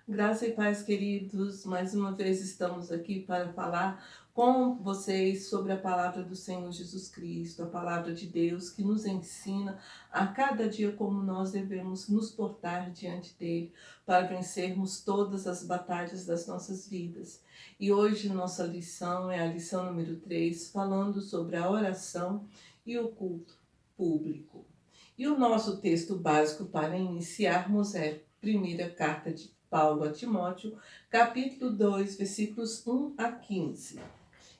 Graça e paz, queridos. Mais uma vez estamos aqui para falar com vocês sobre a palavra do Senhor Jesus Cristo, a palavra de Deus que nos ensina a cada dia como nós devemos nos portar diante dele para vencermos todas as batalhas das nossas vidas. E hoje nossa lição é a lição número 3, falando sobre a oração e o culto público. E o nosso texto básico para iniciarmos é Primeira Carta de Paulo a Timóteo, capítulo 2, versículos 1 a 15,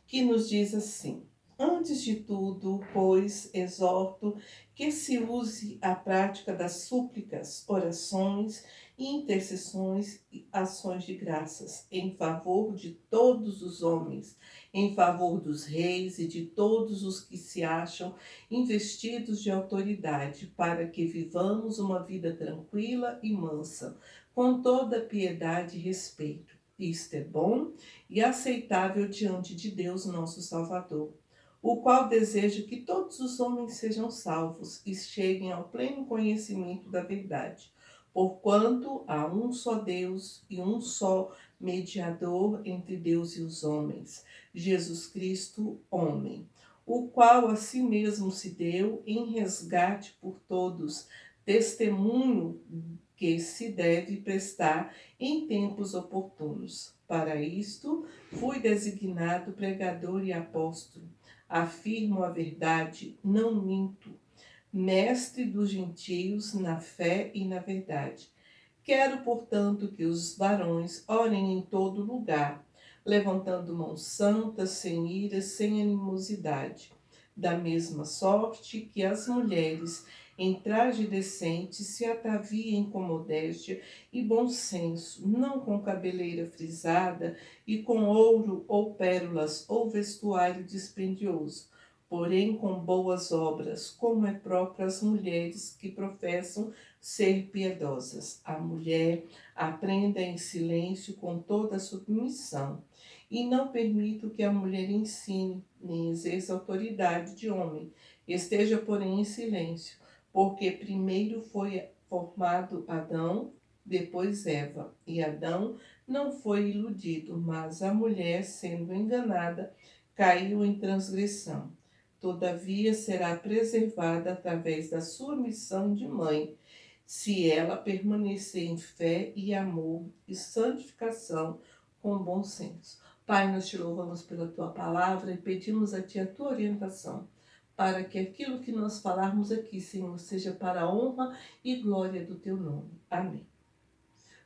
que nos diz assim: Antes de tudo, pois, exorto que se use a prática das súplicas, orações, intercessões e ações de graças em favor de todos os homens, em favor dos reis e de todos os que se acham investidos de autoridade, para que vivamos uma vida tranquila e mansa, com toda piedade e respeito. Isto é bom e aceitável diante de Deus, nosso Salvador, o qual deseja que todos os homens sejam salvos e cheguem ao pleno conhecimento da verdade. Porquanto há um só Deus e um só mediador entre Deus e os homens, Jesus Cristo, homem, o qual a si mesmo se deu em resgate por todos, testemunho que se deve prestar em tempos oportunos. Para isto, fui designado pregador e apóstolo. Afirmo a verdade, não minto. Mestre dos gentios na fé e na verdade. Quero, portanto, que os varões orem em todo lugar, levantando mãos santas, sem ira, sem animosidade. Da mesma sorte que as mulheres, em traje decente, se ataviem com modéstia e bom senso, não com cabeleira frisada e com ouro ou pérolas ou vestuário dispendioso, porém com boas obras, como é próprio às mulheres que professam ser piedosas. A mulher aprenda em silêncio com toda a submissão, e não permito que a mulher ensine, nem exerça autoridade de homem. Esteja, porém, em silêncio, porque primeiro foi formado Adão, depois Eva, e Adão não foi iludido, mas a mulher, sendo enganada, caiu em transgressão. Todavia será preservada através da sua missão de mãe, se ela permanecer em fé e amor e santificação com bom senso. Pai, nós te louvamos pela tua palavra e pedimos a ti a tua orientação, para que aquilo que nós falarmos aqui, Senhor, seja para a honra e glória do teu nome. Amém.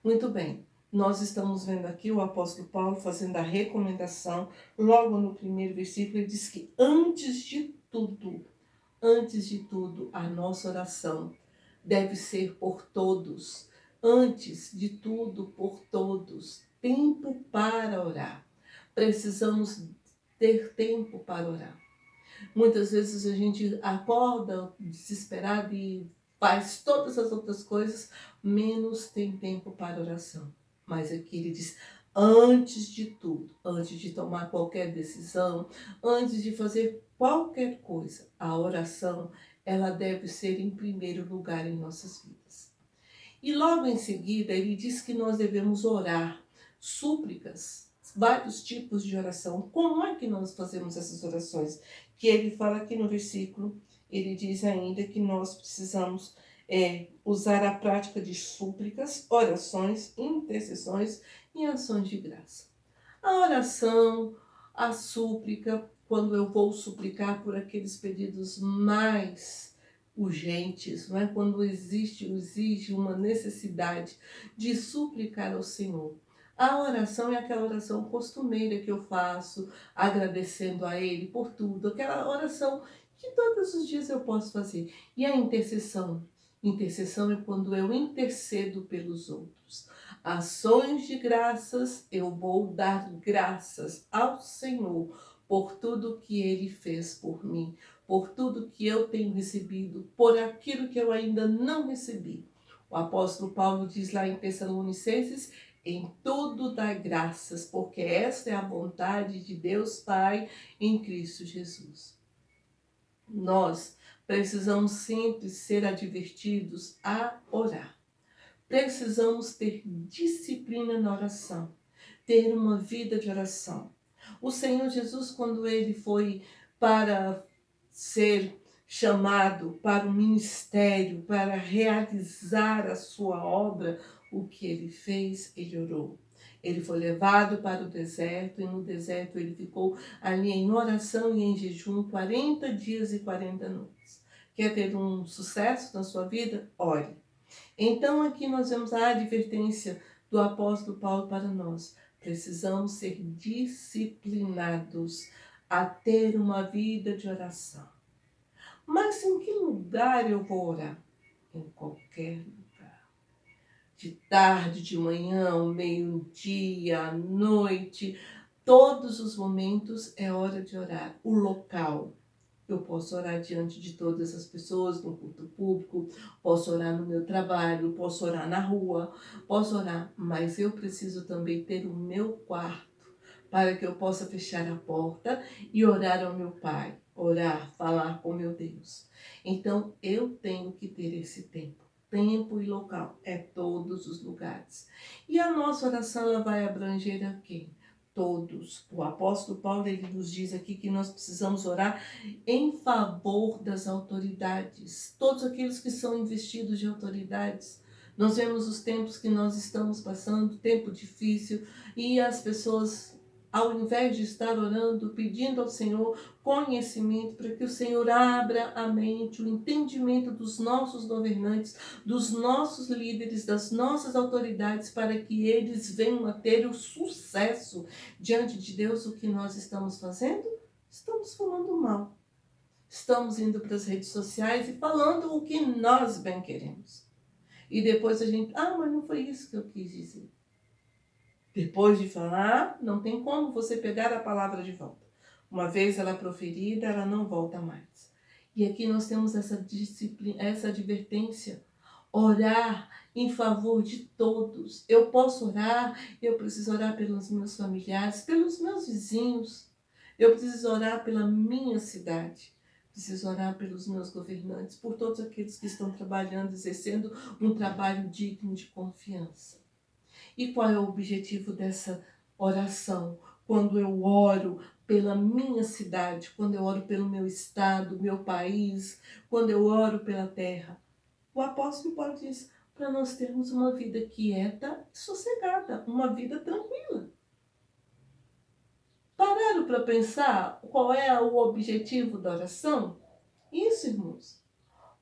Muito bem, nós estamos vendo aqui o apóstolo Paulo fazendo a recomendação, logo no primeiro versículo, ele diz que antes de tudo, a nossa oração deve ser por todos. Antes de tudo, por todos. Tempo para orar. Precisamos ter tempo para orar. Muitas vezes a gente acorda desesperado e faz todas as outras coisas, menos tem tempo para oração. Mas aqui ele diz, antes de tudo, antes de tomar qualquer decisão, antes de fazer qualquer coisa, a oração, ela deve ser em primeiro lugar em nossas vidas. E logo em seguida ele diz que nós devemos orar, súplicas, vários tipos de oração. Como é que nós fazemos essas orações? Que ele fala aqui no versículo, ele diz ainda que nós precisamos usar a prática de súplicas, orações, intercessões e ações de graça. A oração, a súplica, quando eu vou suplicar por aqueles pedidos mais urgentes, não é? Quando exige uma necessidade de suplicar ao Senhor. A oração é aquela oração costumeira que eu faço, agradecendo a Ele por tudo, aquela oração que todos os dias eu posso fazer. E a intercessão? Intercessão é quando eu intercedo pelos outros. Ações de graças, eu vou dar graças ao Senhor por tudo que Ele fez por mim, por tudo que eu tenho recebido, por aquilo que eu ainda não recebi. O apóstolo Paulo diz lá em Tessalonicenses, em tudo dá graças, porque esta é a vontade de Deus Pai em Cristo Jesus. Nós precisamos sempre ser advertidos a orar. precisamos ter disciplina na oração, ter uma vida de oração. O Senhor Jesus, quando ele foi para ser chamado para o ministério, para realizar a sua obra, o que ele fez? Ele orou. Ele foi levado para o deserto e no deserto ele ficou ali em oração e em jejum 40 dias e 40 noites. Quer ter um sucesso na sua vida? Ore. Então aqui nós vemos a advertência do apóstolo Paulo para nós. Precisamos ser disciplinados a ter uma vida de oração. Mas em que lugar eu vou orar? Em qualquer lugar. De tarde, de manhã, ao meio-dia, à noite, todos os momentos é hora de orar. O local. Eu posso orar diante de todas as pessoas, no culto público, posso orar no meu trabalho, posso orar na rua, posso orar, mas eu preciso também ter o meu quarto para que eu possa fechar a porta e orar ao meu Pai, orar, falar com meu Deus. Então eu tenho que ter esse tempo. Tempo e local, é todos os lugares. E a nossa oração ela vai abranger a quem? Todos. O apóstolo Paulo ele nos diz aqui que nós precisamos orar em favor das autoridades, todos aqueles que são investidos de autoridades. Nós vemos os tempos que nós estamos passando, tempo difícil, e as pessoas, ao invés de estar orando, pedindo ao Senhor conhecimento, para que o Senhor abra a mente, o entendimento dos nossos governantes, dos nossos líderes, das nossas autoridades, para que eles venham a ter o sucesso diante de Deus. O que nós estamos fazendo? Estamos falando mal. Estamos indo para as redes sociais e falando o que nós bem queremos. E depois a gente, mas não foi isso que eu quis dizer. Depois de falar, não tem como você pegar a palavra de volta. Uma vez ela é proferida, ela não volta mais. E aqui nós temos essa disciplina, essa advertência. Orar em favor de todos. Eu posso orar, eu preciso orar pelos meus familiares, pelos meus vizinhos. Eu preciso orar pela minha cidade. Preciso orar pelos meus governantes, por todos aqueles que estão trabalhando, exercendo um trabalho digno de confiança. E qual é o objetivo dessa oração? Quando eu oro pela minha cidade, quando eu oro pelo meu estado, meu país, quando eu oro pela terra. O apóstolo Paulo diz, para nós termos uma vida quieta e sossegada, uma vida tranquila. Pararam para pensar qual é o objetivo da oração? Isso, irmãos.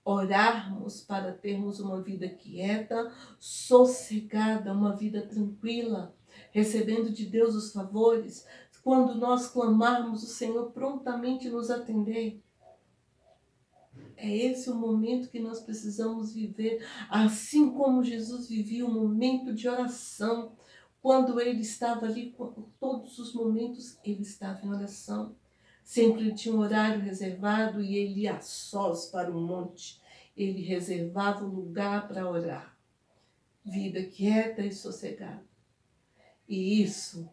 Orarmos para termos uma vida quieta, sossegada, uma vida tranquila, recebendo de Deus os favores. Quando nós clamarmos, o Senhor prontamente nos atender. É esse o momento que nós precisamos viver, assim como Jesus vivia um momento de oração. Quando ele estava ali, todos os momentos, ele estava em oração. Sempre tinha um horário reservado e ele ia a sós para o monte. Ele reservava um lugar para orar. Vida quieta e sossegada. E isso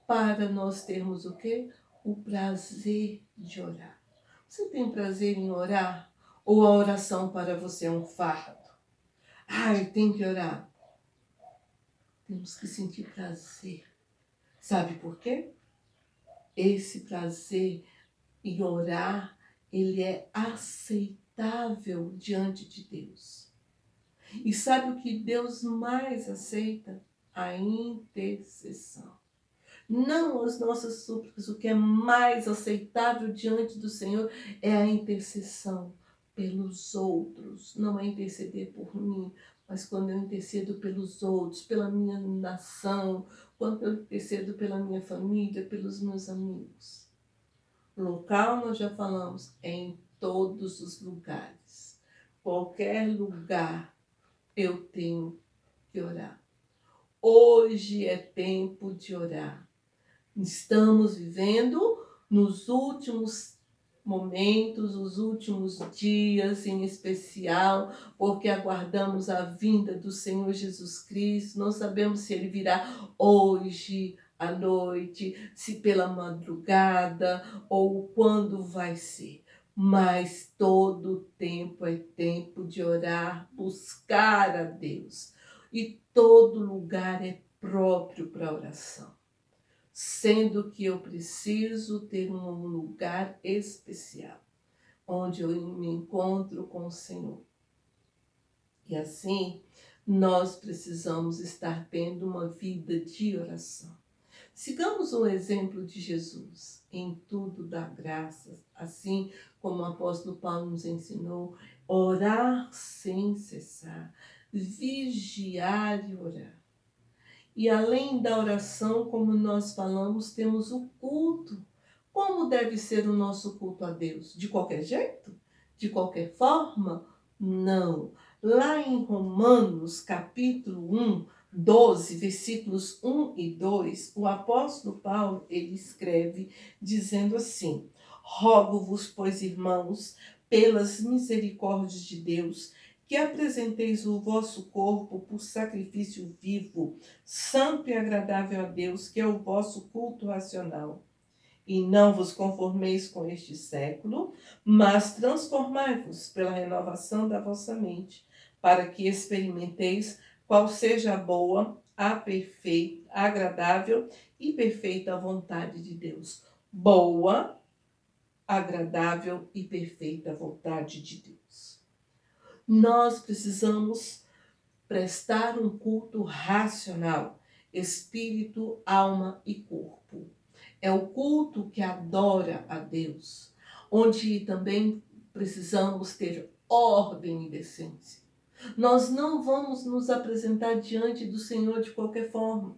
para nós termos o quê? O prazer de orar. Você tem prazer em orar? Ou a oração para você é um fardo? Tem que orar. Temos que sentir prazer. Sabe por quê? Esse prazer em orar, ele é aceitável diante de Deus. E sabe o que Deus mais aceita? A intercessão. Não as nossas súplicas, o que é mais aceitável diante do Senhor é a intercessão pelos outros. Não é interceder por mim, mas quando eu intercedo pelos outros, pela minha nação, quando eu intercedo pela minha família, pelos meus amigos. Local, nós já falamos, é em todos os lugares. Qualquer lugar eu tenho que orar. Hoje é tempo de orar. Estamos vivendo nos últimos momentos, os últimos dias em especial, porque aguardamos a vinda do Senhor Jesus Cristo. Não sabemos se ele virá hoje à noite, se pela madrugada ou quando vai ser. Mas todo tempo é tempo de orar, buscar a Deus. e todo lugar é próprio para oração, sendo que eu preciso ter um lugar especial, onde eu me encontro com o Senhor. E assim, nós precisamos estar tendo uma vida de oração. Sigamos o exemplo de Jesus. Em tudo dá graças, assim como o apóstolo Paulo nos ensinou, orar sem cessar, vigiar e orar. E além da oração, como nós falamos, temos o culto. Como deve ser o nosso culto a Deus? De qualquer jeito? De qualquer forma? Não. Lá em Romanos, capítulo 1, 12, versículos 1 e 2, o apóstolo Paulo, ele escreve dizendo assim: Rogo-vos, pois, irmãos, pelas misericórdias de Deus, que apresenteis o vosso corpo por sacrifício vivo, santo e agradável a Deus, que é o vosso culto racional. E não vos conformeis com este século, mas transformai-vos pela renovação da vossa mente, para que experimenteis qual seja a boa, a perfeita, agradável e perfeita vontade de Deus. Boa, agradável e perfeita vontade de Deus. Nós precisamos prestar um culto racional, espírito, alma e corpo. É o culto que adora a Deus, onde também precisamos ter ordem e decência. Nós não vamos nos apresentar diante do Senhor de qualquer forma.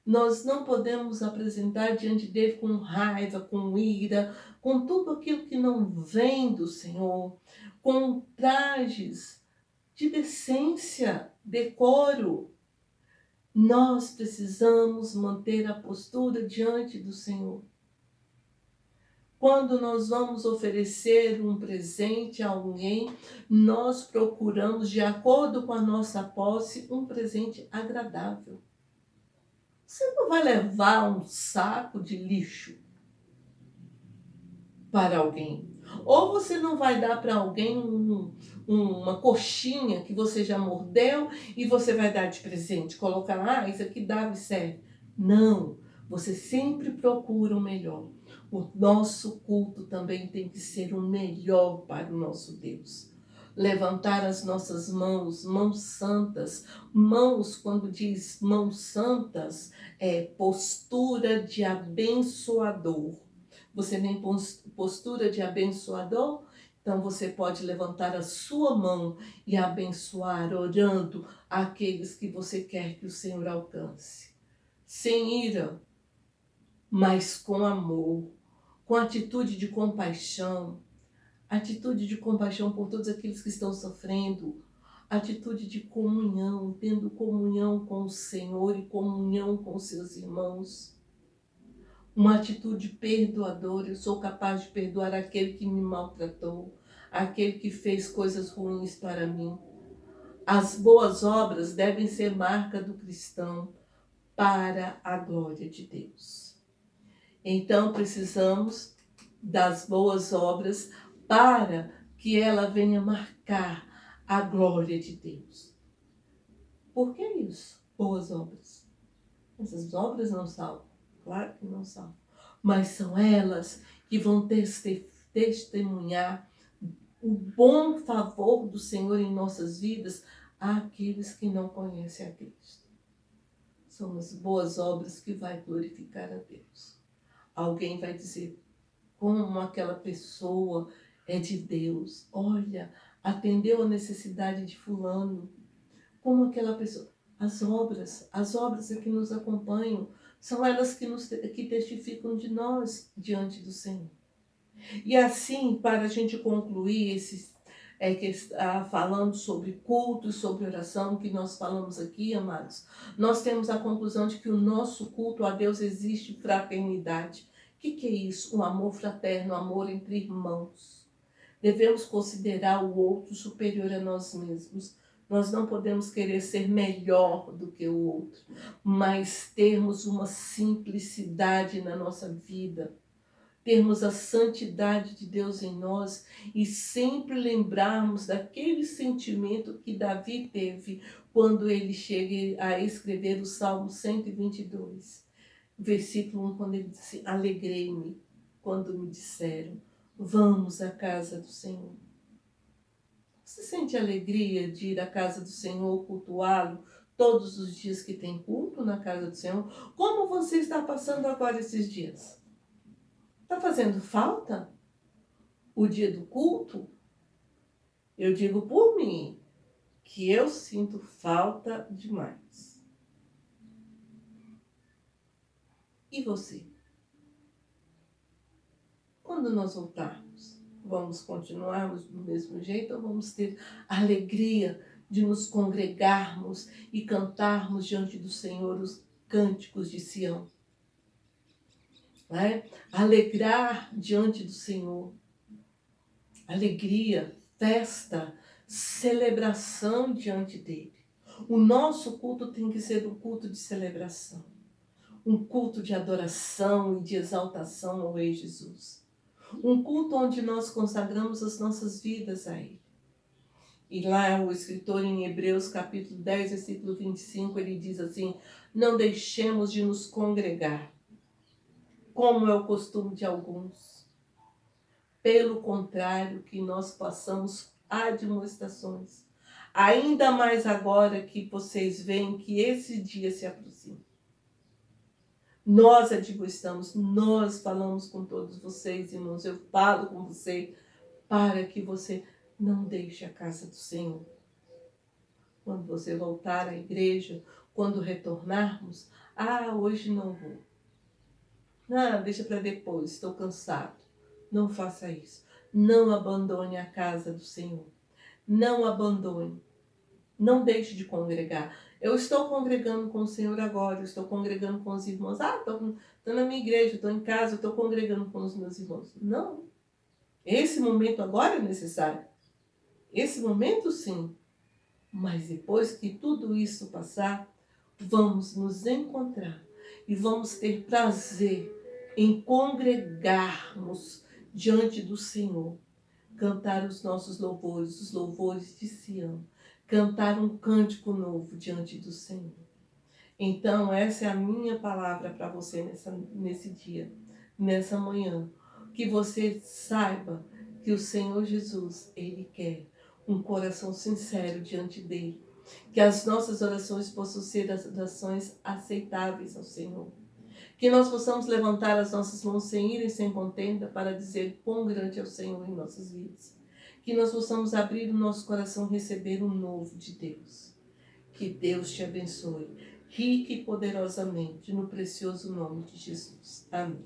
Nós não podemos apresentar diante dele com raiva, com ira, com tudo aquilo que não vem do Senhor, com trajes de decência, decoro. Nós precisamos manter a postura diante do Senhor. Quando nós vamos oferecer um presente a alguém, nós procuramos, de acordo com a nossa posse, um presente agradável. Você não vai levar um saco de lixo para alguém. Ou você não vai dar para alguém uma coxinha que você já mordeu e você vai dar de presente. Colocar, isso aqui dá e serve. Não, você sempre procura o melhor. O nosso culto também tem que ser o melhor para o nosso Deus. Levantar as nossas mãos, mãos santas. Mãos, quando diz mãos santas, é postura de abençoador. Você tem postura de abençoador? Então você pode levantar a sua mão e abençoar, orando aqueles que você quer que o Senhor alcance. Sem ira, mas com amor, com atitude de compaixão por todos aqueles que estão sofrendo, atitude de comunhão, tendo comunhão com o Senhor e comunhão com seus irmãos. Uma atitude perdoadora. Eu sou capaz de perdoar aquele que me maltratou, aquele que fez coisas ruins para mim. As boas obras devem ser marca do cristão para a glória de Deus. Então precisamos das boas obras para que ela venha marcar a glória de Deus. Por que isso? Boas obras. Essas obras não salvam. Claro que não são. Mas são elas que vão testemunhar o bom favor do Senhor em nossas vidas àqueles que não conhecem a Cristo. São as boas obras que vai glorificar a Deus. Alguém vai dizer, como aquela pessoa é de Deus. Olha, atendeu a necessidade de fulano. Como aquela pessoa... As obras é que nos acompanham. São elas que testificam de nós diante do Senhor. E assim, para a gente concluir falando sobre culto e sobre oração, que nós falamos aqui, amados, nós temos a conclusão de que o nosso culto a Deus existe fraternidade. O que é isso? O amor fraterno, o amor entre irmãos. Devemos considerar o outro superior a nós mesmos. Nós não podemos querer ser melhor do que o outro, mas termos uma simplicidade na nossa vida. termos a santidade de Deus em nós e sempre lembrarmos daquele sentimento que Davi teve quando ele chega a escrever o Salmo 122, versículo 1, quando ele disse: alegrei-me quando me disseram, vamos à casa do Senhor. Você sente alegria de ir à casa do Senhor, cultuá-lo todos os dias que tem culto na casa do Senhor? Como você está passando agora esses dias? Está fazendo falta o dia do culto? Eu digo por mim, que eu sinto falta demais. E você? Quando nós voltarmos, vamos continuarmos do mesmo jeito ou vamos ter a alegria de nos congregarmos e cantarmos diante do Senhor os cânticos de Sião? Não é? Alegrar diante do Senhor. Alegria, festa, celebração diante dele. O nosso culto tem que ser um culto de celebração, um culto de adoração e de exaltação ao Rei Jesus. Um culto onde nós consagramos as nossas vidas a Ele. E lá o escritor em Hebreus capítulo 10, versículo 25, ele diz assim: não deixemos de nos congregar, como é o costume de alguns. Pelo contrário, que nós passamos admoestações. Ainda mais agora que vocês veem que esse dia se aproxima. Nós admoestamos, nós falamos com todos vocês, irmãos. Eu falo com você para que você não deixe a casa do Senhor. Quando você voltar à igreja, quando retornarmos, hoje não vou. Deixa para depois, estou cansado. Não faça isso. Não abandone a casa do Senhor. Não abandone. Não deixe de congregar. Eu estou congregando com o Senhor agora, eu estou congregando com os irmãos. Estou na minha igreja, estou em casa, estou congregando com os meus irmãos. Não. Esse momento agora é necessário. Esse momento, sim. Mas depois que tudo isso passar, vamos nos encontrar e vamos ter prazer em congregarmos diante do Senhor, cantar os nossos louvores, os louvores de Sião, cantar um cântico novo diante do Senhor. Então, essa é a minha palavra para você nesse dia, nessa manhã. Que você saiba que o Senhor Jesus, Ele quer um coração sincero diante dEle. Que as nossas orações possam ser as orações aceitáveis ao Senhor. Que nós possamos levantar as nossas mãos sem ira e sem contenda para dizer quão grande é o Senhor em nossas vidas. Que nós possamos abrir o nosso coração e receber o novo de Deus. Que Deus te abençoe, rica e poderosamente, no precioso nome de Jesus. Amém.